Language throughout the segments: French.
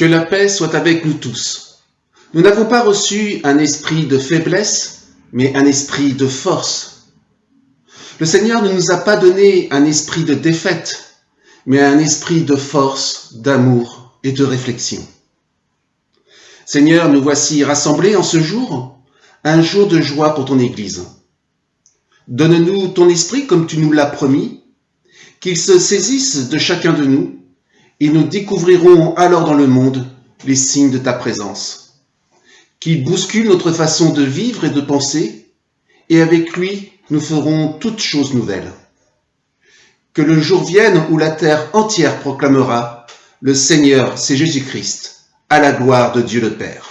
Que la paix soit avec nous tous. Nous n'avons pas reçu un esprit de faiblesse, mais un esprit de force. Le Seigneur ne nous a pas donné un esprit de défaite, mais un esprit de force, d'amour et de réflexion. Seigneur, nous voici rassemblés en ce jour, un jour de joie pour ton Église. Donne-nous ton esprit comme tu nous l'as promis, qu'il se saisisse de chacun de nous, et nous découvrirons alors dans le monde les signes de ta présence. Qu'il bouscule notre façon de vivre et de penser, et avec lui, nous ferons toutes choses nouvelles. Que le jour vienne où la terre entière proclamera « Le Seigneur, c'est Jésus-Christ, à la gloire de Dieu le Père ».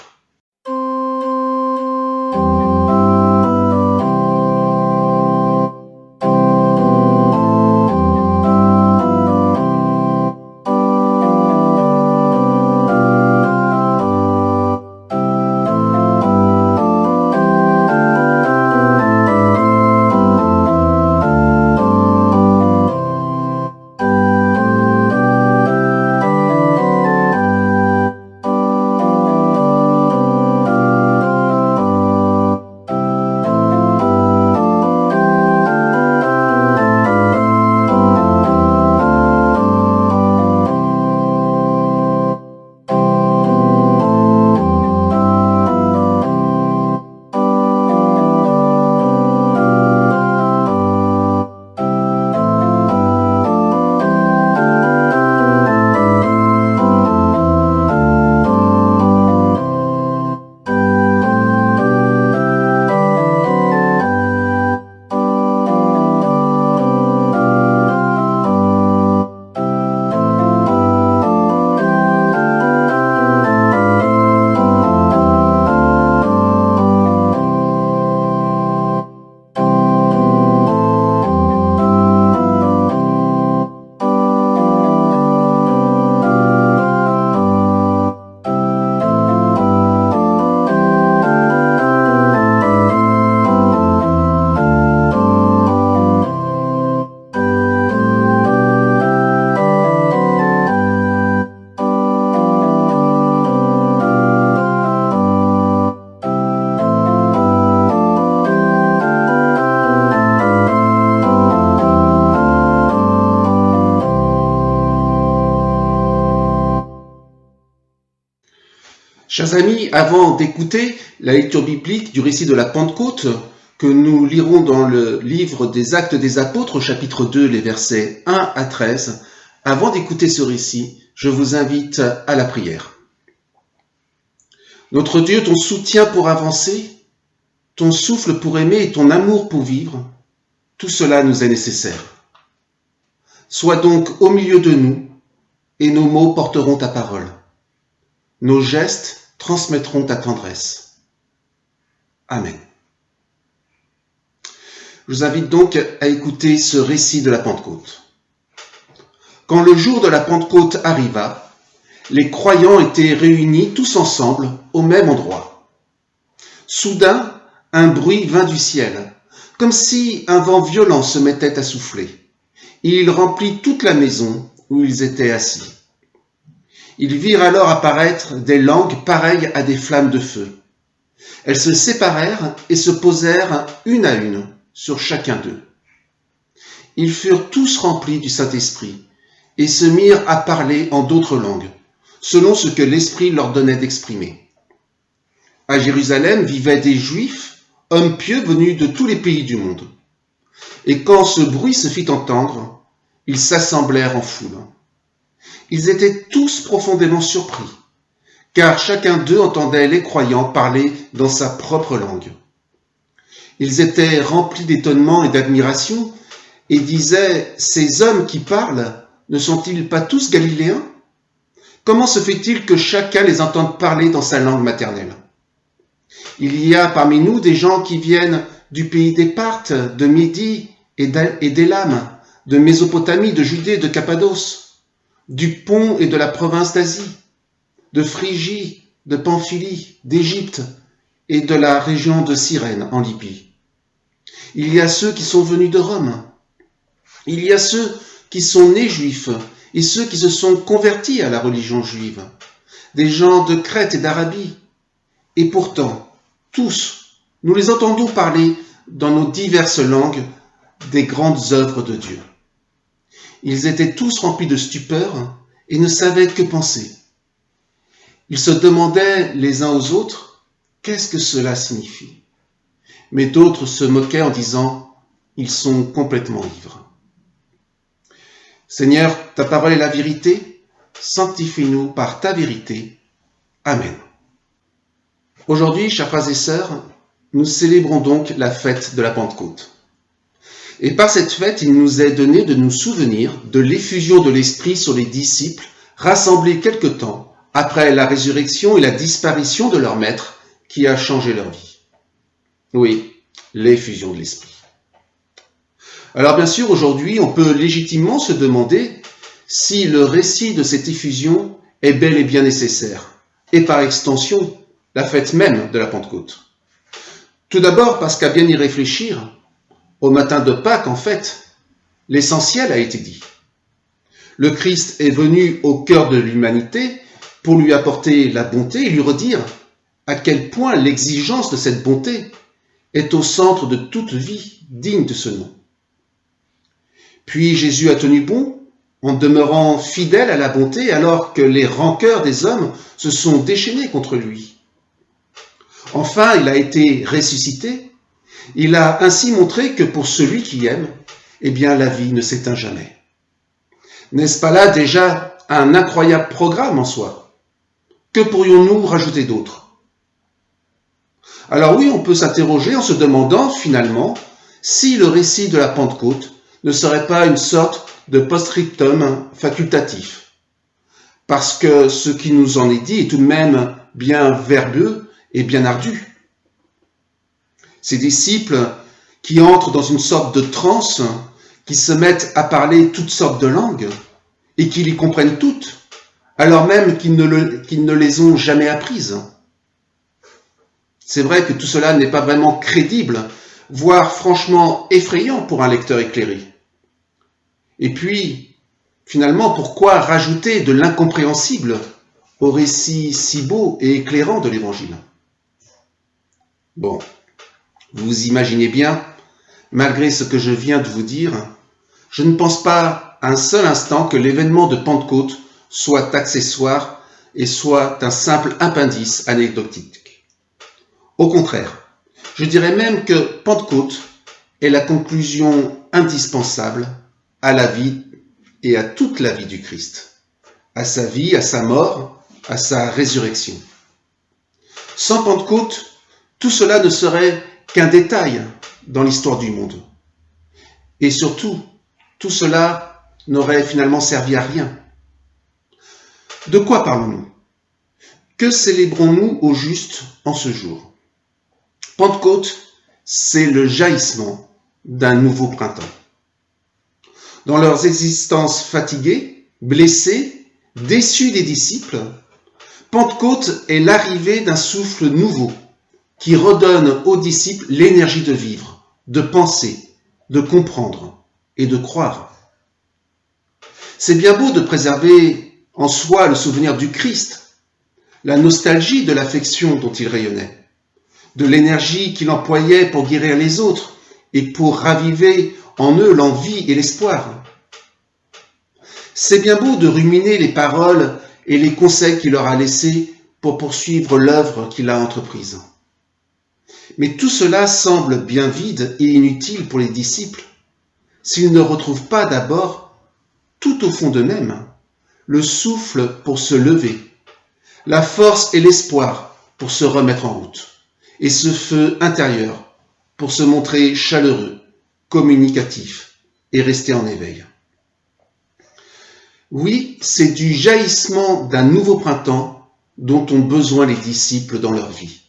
Chers amis, avant d'écouter la lecture biblique du récit de la Pentecôte, que nous lirons dans le livre des Actes des Apôtres, au chapitre 2, les versets 1 à 13, avant d'écouter ce récit, je vous invite à la prière. Notre Dieu, ton soutien pour avancer, ton souffle pour aimer et ton amour pour vivre, tout cela nous est nécessaire. Sois donc au milieu de nous et nos mots porteront ta parole. Nos gestes transmettront ta tendresse. Amen. Je vous invite donc à écouter ce récit de la Pentecôte. Quand le jour de la Pentecôte arriva, les croyants étaient réunis tous ensemble au même endroit. Soudain, un bruit vint du ciel, comme si un vent violent se mettait à souffler. Et il remplit toute la maison où ils étaient assis. Ils virent alors apparaître des langues pareilles à des flammes de feu. Elles se séparèrent et se posèrent une à une sur chacun d'eux. Ils furent tous remplis du Saint-Esprit et se mirent à parler en d'autres langues, selon ce que l'Esprit leur donnait d'exprimer. À Jérusalem vivaient des Juifs, hommes pieux venus de tous les pays du monde. Et quand ce bruit se fit entendre, ils s'assemblèrent en foule. Ils étaient tous profondément surpris, car chacun d'eux entendait les croyants parler dans sa propre langue. Ils étaient remplis d'étonnement et d'admiration et disaient « Ces hommes qui parlent, ne sont-ils pas tous galiléens ? Comment se fait-il que chacun les entende parler dans sa langue maternelle ? Il y a parmi nous des gens qui viennent du pays des Parthes, de Médie et d'Élam, de Mésopotamie, de Judée, de Cappadoce, du Pont et de la province d'Asie, de Phrygie, de Pamphylie, d'Égypte et de la région de Cyrène en Libye. Il y a ceux qui sont venus de Rome. Il y a ceux qui sont nés juifs et ceux qui se sont convertis à la religion juive. des gens de Crète et d'Arabie. Et pourtant, tous, nous les entendons parler dans nos diverses langues des grandes œuvres de Dieu. Ils étaient tous remplis de stupeur et ne savaient que penser. Ils se demandaient les uns aux autres, qu'est-ce que cela signifie? Mais d'autres se moquaient en disant, ils sont complètement ivres. Seigneur, ta parole est la vérité, sanctifie-nous par ta vérité. Amen. Aujourd'hui, chers frères et sœurs, nous célébrons donc la fête de la Pentecôte. Et par cette fête, il nous est donné de nous souvenir de l'effusion de l'Esprit sur les disciples rassemblés quelque temps après la résurrection et la disparition de leur maître qui a changé leur vie. Oui, l'effusion de l'Esprit. Alors bien sûr, aujourd'hui, on peut légitimement se demander si le récit de cette effusion est bel et bien nécessaire, et par extension, la fête même de la Pentecôte. Tout d'abord parce qu'à bien y réfléchir, au matin de Pâques, en fait, l'essentiel a été dit. Le Christ est venu au cœur de l'humanité pour lui apporter la bonté et lui redire à quel point l'exigence de cette bonté est au centre de toute vie digne de ce nom. Puis Jésus a tenu bon en demeurant fidèle à la bonté alors que les rancœurs des hommes se sont déchaînées contre lui. Enfin, il a été ressuscité. Il a ainsi montré que pour celui qui aime, eh bien la vie ne s'éteint jamais. N'est-ce pas là déjà un incroyable programme en soi? Que pourrions-nous rajouter d'autre? Alors oui, on peut s'interroger en se demandant finalement si le récit de la Pentecôte ne serait pas une sorte de post-scriptum facultatif. Parce que ce qui nous en est dit est tout de même bien verbeux et bien ardu. Ces disciples qui entrent dans une sorte de transe, qui se mettent à parler toutes sortes de langues et qui les comprennent toutes, alors même qu'ils ne les ont jamais apprises. C'est vrai que tout cela n'est pas vraiment crédible, voire franchement effrayant pour un lecteur éclairé. Et puis, finalement, pourquoi rajouter de l'incompréhensible au récit si beau et éclairant de l'Évangile? Bon, vous imaginez bien, malgré ce que je viens de vous dire, je ne pense pas un seul instant que l'événement de Pentecôte soit accessoire et soit un simple appendice anecdotique. Au contraire, je dirais même que Pentecôte est la conclusion indispensable à la vie et à toute la vie du Christ, à sa vie, à sa mort, à sa résurrection. Sans Pentecôte, tout cela ne serait qu'un détail dans l'histoire du monde. Et surtout, tout cela n'aurait finalement servi à rien. De quoi parlons-nous? Que célébrons-nous au juste en ce jour? Pentecôte, c'est le jaillissement d'un nouveau printemps. Dans leurs existences fatiguées, blessées, déçus des disciples, Pentecôte est l'arrivée d'un souffle nouveau qui redonne aux disciples l'énergie de vivre, de penser, de comprendre et de croire. C'est bien beau de préserver en soi le souvenir du Christ, la nostalgie de l'affection dont il rayonnait, de l'énergie qu'il employait pour guérir les autres et pour raviver en eux l'envie et l'espoir. C'est bien beau de ruminer les paroles et les conseils qu'il leur a laissés pour poursuivre l'œuvre qu'il a entreprise. Mais tout cela semble bien vide et inutile pour les disciples s'ils ne retrouvent pas d'abord, tout au fond d'eux-mêmes, le souffle pour se lever, la force et l'espoir pour se remettre en route, et ce feu intérieur pour se montrer chaleureux, communicatif et rester en éveil. Oui, c'est du jaillissement d'un nouveau printemps dont ont besoin les disciples dans leur vie.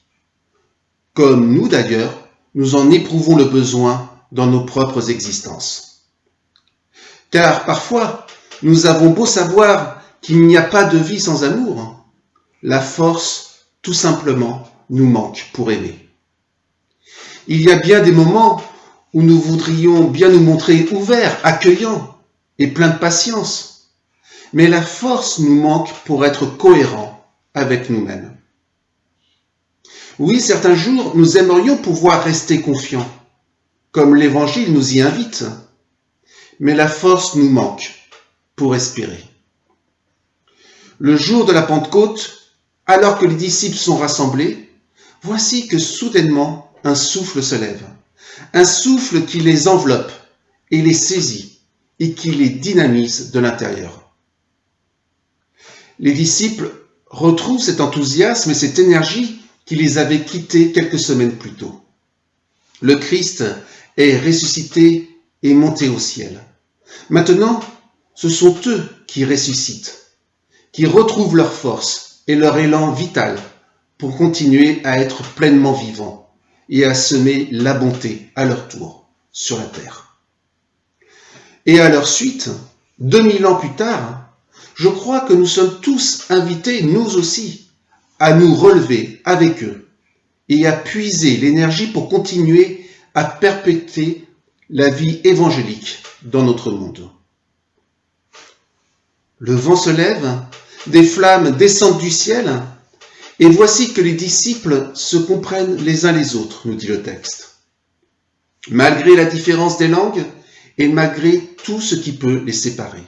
Comme nous d'ailleurs, nous en éprouvons le besoin dans nos propres existences. Car parfois, nous avons beau savoir qu'il n'y a pas de vie sans amour, la force, tout simplement, nous manque pour aimer. Il y a bien des moments où nous voudrions bien nous montrer ouverts, accueillants et pleins de patience, mais la force nous manque pour être cohérents avec nous-mêmes. Oui, certains jours, nous aimerions pouvoir rester confiants, comme l'Évangile nous y invite, mais la force nous manque pour espérer. Le jour de la Pentecôte, alors que les disciples sont rassemblés, voici que soudainement un souffle se lève, un souffle qui les enveloppe et les saisit et qui les dynamise de l'intérieur. Les disciples retrouvent cet enthousiasme et cette énergie qui les avait quittés quelques semaines plus tôt. Le Christ est ressuscité et monté au ciel. Maintenant, ce sont eux qui ressuscitent, qui retrouvent leur force et leur élan vital pour continuer à être pleinement vivants et à semer la bonté à leur tour sur la terre. Et à leur suite, 2000 ans plus tard, je crois que nous sommes tous invités, nous aussi, à nous relever avec eux et à puiser l'énergie pour continuer à perpétuer la vie évangélique dans notre monde. Le vent se lève, des flammes descendent du ciel, et voici que les disciples se comprennent les uns les autres, nous dit le texte. Malgré la différence des langues et malgré tout ce qui peut les séparer.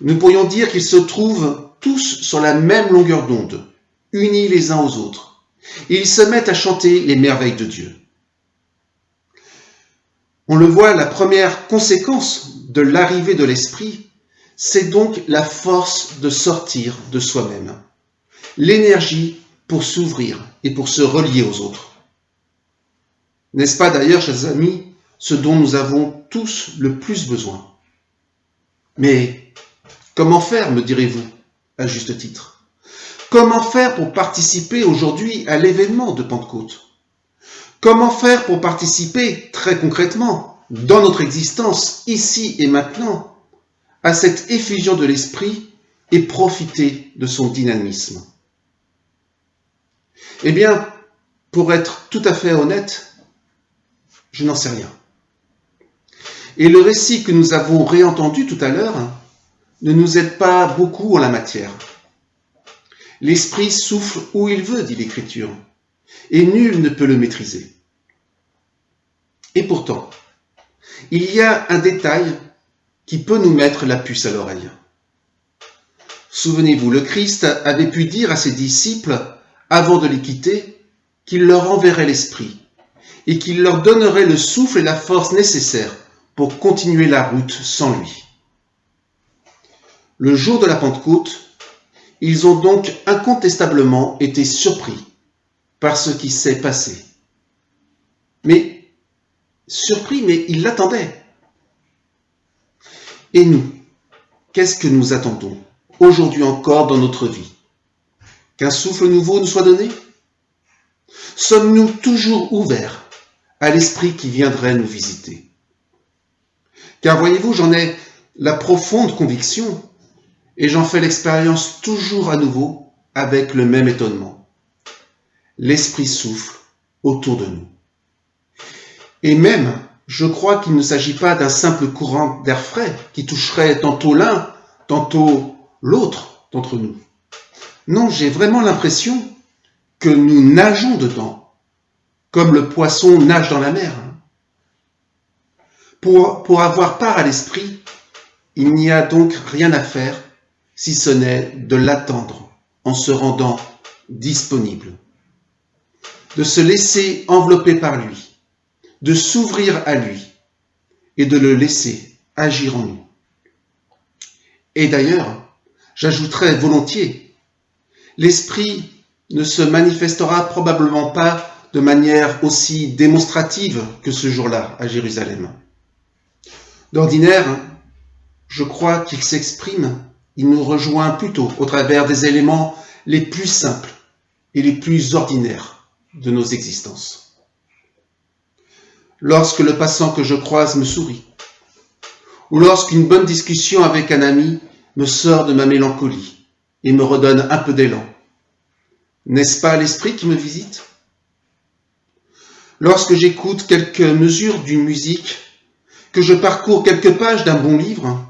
Nous pourrions dire qu'ils se trouvent tous sur la même longueur d'onde, unis les uns aux autres, et ils se mettent à chanter les merveilles de Dieu. On le voit, la première conséquence de l'arrivée de l'Esprit, c'est donc la force de sortir de soi-même, l'énergie pour s'ouvrir et pour se relier aux autres. N'est-ce pas d'ailleurs, chers amis, ce dont nous avons tous le plus besoin? Mais comment faire, me direz-vous, à juste titre? Comment faire pour participer aujourd'hui à l'événement de Pentecôte? Comment faire pour participer très concrètement, dans notre existence, ici et maintenant, à cette effusion de l'Esprit et profiter de son dynamisme? Eh bien, pour être tout à fait honnête, je n'en sais rien. Et le récit que nous avons réentendu tout à l'heure ne nous aide pas beaucoup en la matière. L'Esprit souffle où il veut, dit l'Écriture, et nul ne peut le maîtriser. Et pourtant, il y a un détail qui peut nous mettre la puce à l'oreille. Souvenez-vous, le Christ avait pu dire à ses disciples, avant de les quitter, qu'il leur enverrait l'Esprit et qu'il leur donnerait le souffle et la force nécessaires pour continuer la route sans lui. Le jour de la Pentecôte, ils ont donc incontestablement été surpris par ce qui s'est passé. Mais ils l'attendaient. Et nous, qu'est-ce que nous attendons aujourd'hui encore dans notre vie? Qu'un souffle nouveau nous soit donné? Sommes-nous toujours ouverts à l'Esprit qui viendrait nous visiter? Car voyez-vous, j'en ai la profonde conviction et j'en fais l'expérience toujours à nouveau avec le même étonnement. L'Esprit souffle autour de nous. Et même, je crois qu'il ne s'agit pas d'un simple courant d'air frais qui toucherait tantôt l'un, tantôt l'autre d'entre nous. Non, j'ai vraiment l'impression que nous nageons dedans, comme le poisson nage dans la mer. Pour avoir part à l'Esprit, il n'y a donc rien à faire si ce n'est de l'attendre en se rendant disponible, de se laisser envelopper par lui, de s'ouvrir à lui et de le laisser agir en nous. Et d'ailleurs, j'ajouterais volontiers, l'Esprit ne se manifestera probablement pas de manière aussi démonstrative que ce jour-là à Jérusalem. D'ordinaire, je crois qu'il s'exprime, il nous rejoint plutôt au travers des éléments les plus simples et les plus ordinaires de nos existences. Lorsque le passant que je croise me sourit, ou lorsqu'une bonne discussion avec un ami me sort de ma mélancolie et me redonne un peu d'élan, n'est-ce pas l'Esprit qui me visite? Lorsque j'écoute quelques mesures d'une musique, que je parcours quelques pages d'un bon livre,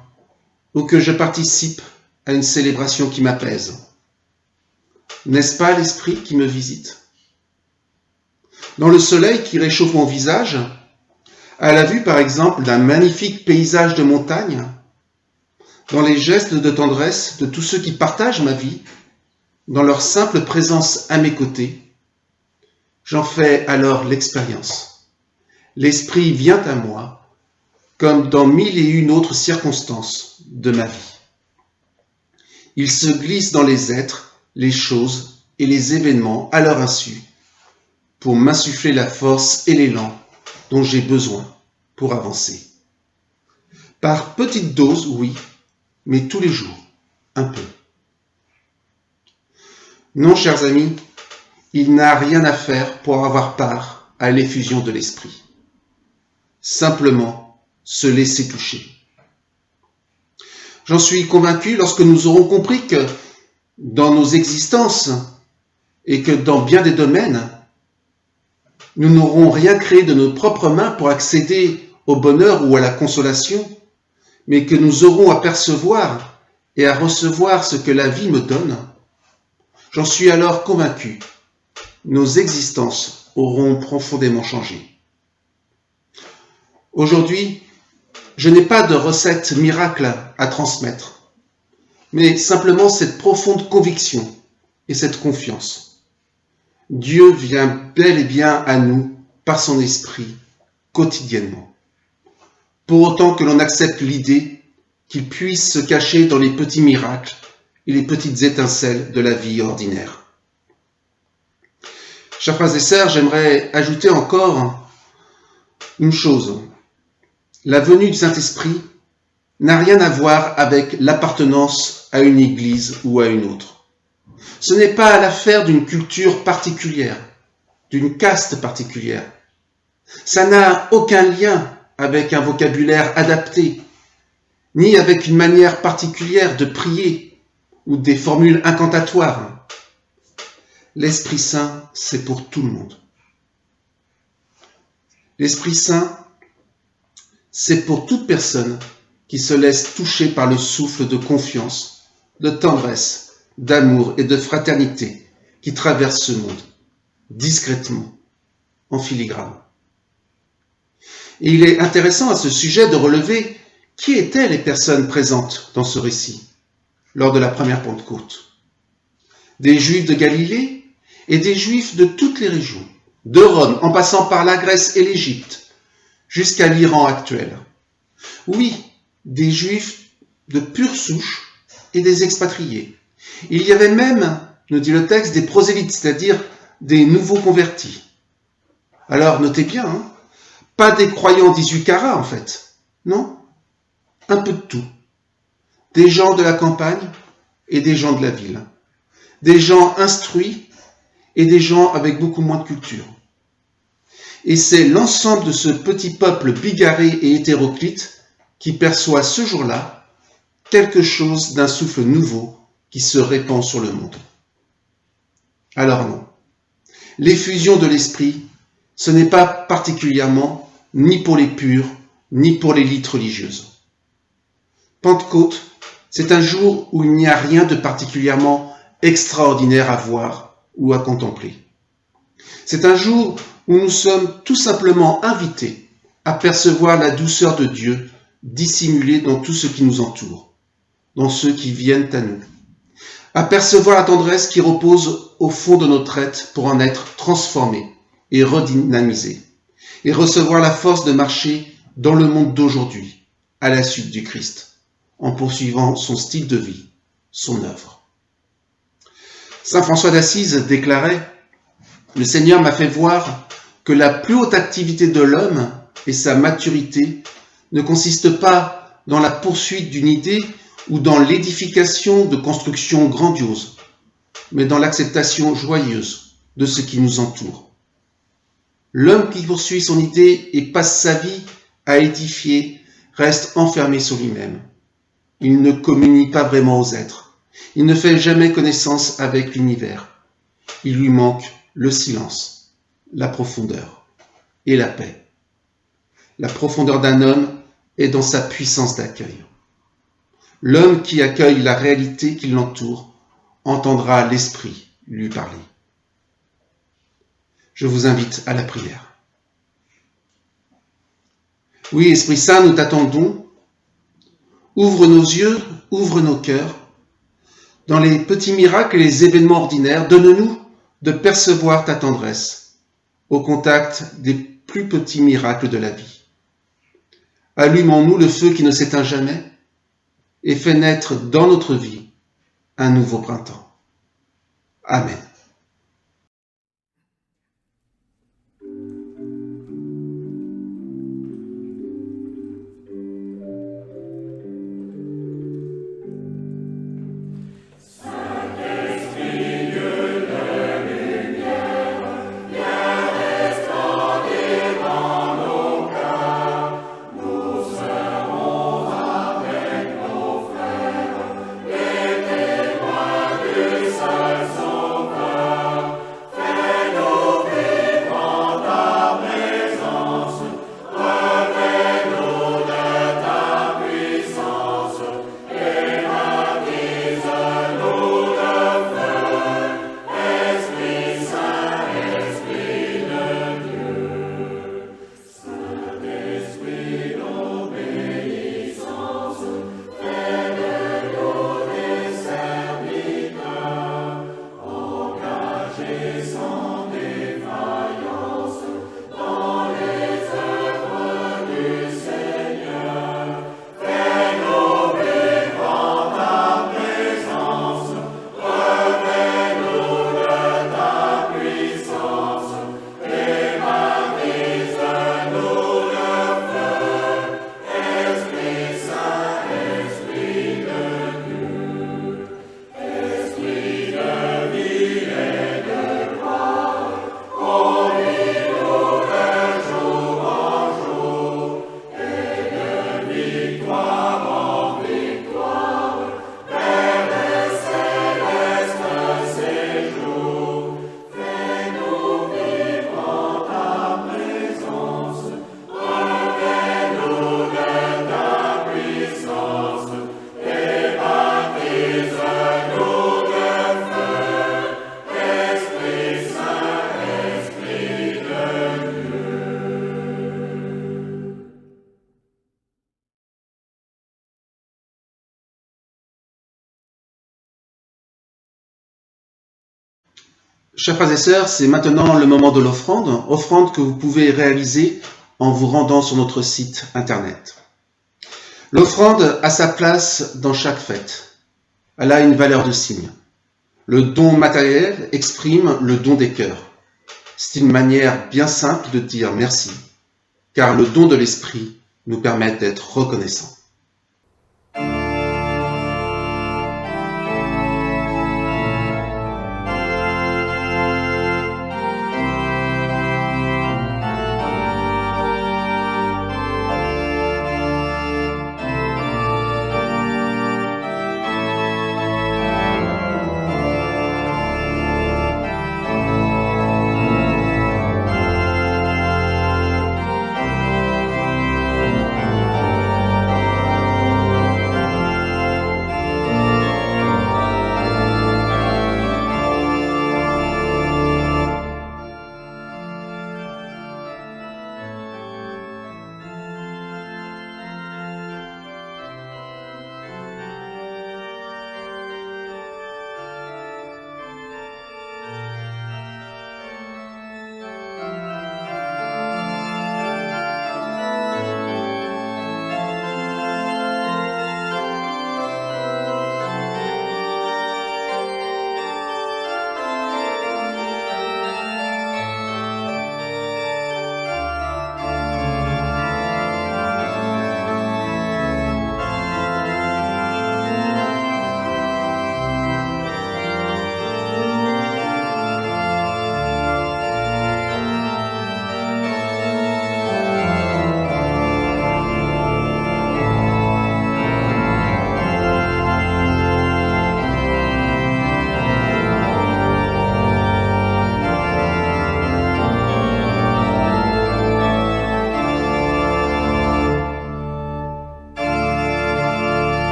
ou que je participe à une célébration qui m'apaise, N'est-ce pas l'Esprit qui me visite? Dans le soleil qui réchauffe mon visage, à la vue par exemple d'un magnifique paysage de montagne, dans les gestes de tendresse de tous ceux qui partagent ma vie, dans leur simple présence à mes côtés, j'en fais alors l'expérience. L'Esprit vient à moi, comme dans 1001 autres circonstances de ma vie. Il se glisse dans les êtres, les choses et les événements à leur insu, pour m'insuffler la force et l'élan dont j'ai besoin pour avancer. Par petites doses, oui, mais tous les jours, un peu. Non, chers amis, il n'a rien à faire pour avoir part à l'effusion de l'Esprit. Simplement se laisser toucher. J'en suis convaincu lorsque nous aurons compris que dans nos existences et que dans bien des domaines, nous n'aurons rien créé de nos propres mains pour accéder au bonheur ou à la consolation, mais que nous aurons à percevoir et à recevoir ce que la vie me donne. J'en suis alors convaincu, nos existences auront profondément changé. Aujourd'hui, je n'ai pas de recette miracle à transmettre, mais simplement cette profonde conviction et cette confiance. Dieu vient bel et bien à nous par son esprit quotidiennement. Pour autant que l'on accepte l'idée qu'il puisse se cacher dans les petits miracles et les petites étincelles de la vie ordinaire. Chers frères et sœurs, j'aimerais ajouter encore une chose. La venue du Saint-Esprit n'a rien à voir avec l'appartenance à une église ou à une autre. Ce n'est pas l'affaire d'une culture particulière, d'une caste particulière. Ça n'a aucun lien avec un vocabulaire adapté, ni avec une manière particulière de prier ou des formules incantatoires. L'Esprit Saint, c'est pour tout le monde. L'Esprit Saint, c'est pour toute personne qui se laisse toucher par le souffle de confiance, de tendresse, d'amour et de fraternité qui traverse ce monde, discrètement, en filigrane. Et il est intéressant à ce sujet de relever qui étaient les personnes présentes dans ce récit, lors de la première Pentecôte. Des Juifs de Galilée et des Juifs de toutes les régions, de Rome en passant par la Grèce et l'Égypte, jusqu'à l'Iran actuel. Oui, des Juifs de pure souche et des expatriés. Il y avait même, nous dit le texte, des prosélytes, c'est-à-dire des nouveaux convertis. Alors, notez bien, pas des croyants 18 carats en fait, non, un peu de tout. Des gens de la campagne et des gens de la ville. Des gens instruits et des gens avec beaucoup moins de culture. Et c'est l'ensemble de ce petit peuple bigarré et hétéroclite qui perçoit ce jour-là quelque chose d'un souffle nouveau qui se répand sur le monde. Alors non, l'effusion de l'esprit, ce n'est pas particulièrement ni pour les purs, ni pour l'élite religieuse. Pentecôte, c'est un jour où il n'y a rien de particulièrement extraordinaire à voir ou à contempler. C'est un jour où nous sommes tout simplement invités à percevoir la douceur de Dieu dissimulée dans tout ce qui nous entoure, dans ceux qui viennent à nous, à percevoir la tendresse qui repose au fond de notre être pour en être transformé et redynamisé, et recevoir la force de marcher dans le monde d'aujourd'hui, à la suite du Christ, en poursuivant son style de vie, son œuvre. Saint François d'Assise déclarait « Le Seigneur m'a fait voir que la plus haute activité de l'homme et sa maturité ne consiste pas dans la poursuite d'une idée ou dans l'édification de constructions grandioses, mais dans l'acceptation joyeuse de ce qui nous entoure. L'homme qui poursuit son idée et passe sa vie à édifier reste enfermé sur lui-même. Il ne communie pas vraiment aux êtres. Il ne fait jamais connaissance avec l'univers. Il lui manque le silence, la profondeur et la paix. La profondeur d'un homme est dans sa puissance d'accueil. L'homme qui accueille la réalité qui l'entoure entendra l'esprit lui parler. Je vous invite à la prière. Oui, Esprit Saint, nous t'attendons. Ouvre nos yeux, ouvre nos cœurs. Dans les petits miracles et les événements ordinaires, donne-nous de percevoir ta tendresse au contact des plus petits miracles de la vie. Allume en nous le feu qui ne s'éteint jamais et fais naître dans notre vie un nouveau printemps. Amen. Chers frères et sœurs, c'est maintenant le moment de l'offrande, offrande que vous pouvez réaliser en vous rendant sur notre site internet. L'offrande a sa place dans chaque fête. Elle a une valeur de signe. Le don matériel exprime le don des cœurs. C'est une manière bien simple de dire merci, car le don de l'esprit nous permet d'être reconnaissants.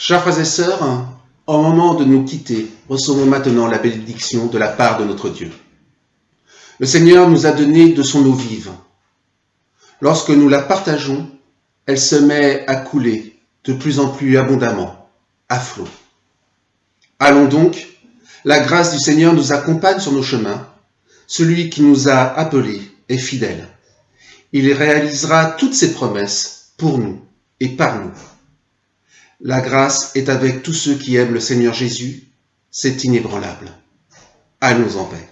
Chers frères et sœurs, au moment de nous quitter, recevons maintenant la bénédiction de la part de notre Dieu. Le Seigneur nous a donné de son eau vive. Lorsque nous la partageons, elle se met à couler de plus en plus abondamment, à flot. Allons donc, la grâce du Seigneur nous accompagne sur nos chemins. Celui qui nous a appelés est fidèle. Il réalisera toutes ses promesses pour nous et par nous. La grâce est avec tous ceux qui aiment le Seigneur Jésus, c'est inébranlable. Allons en paix.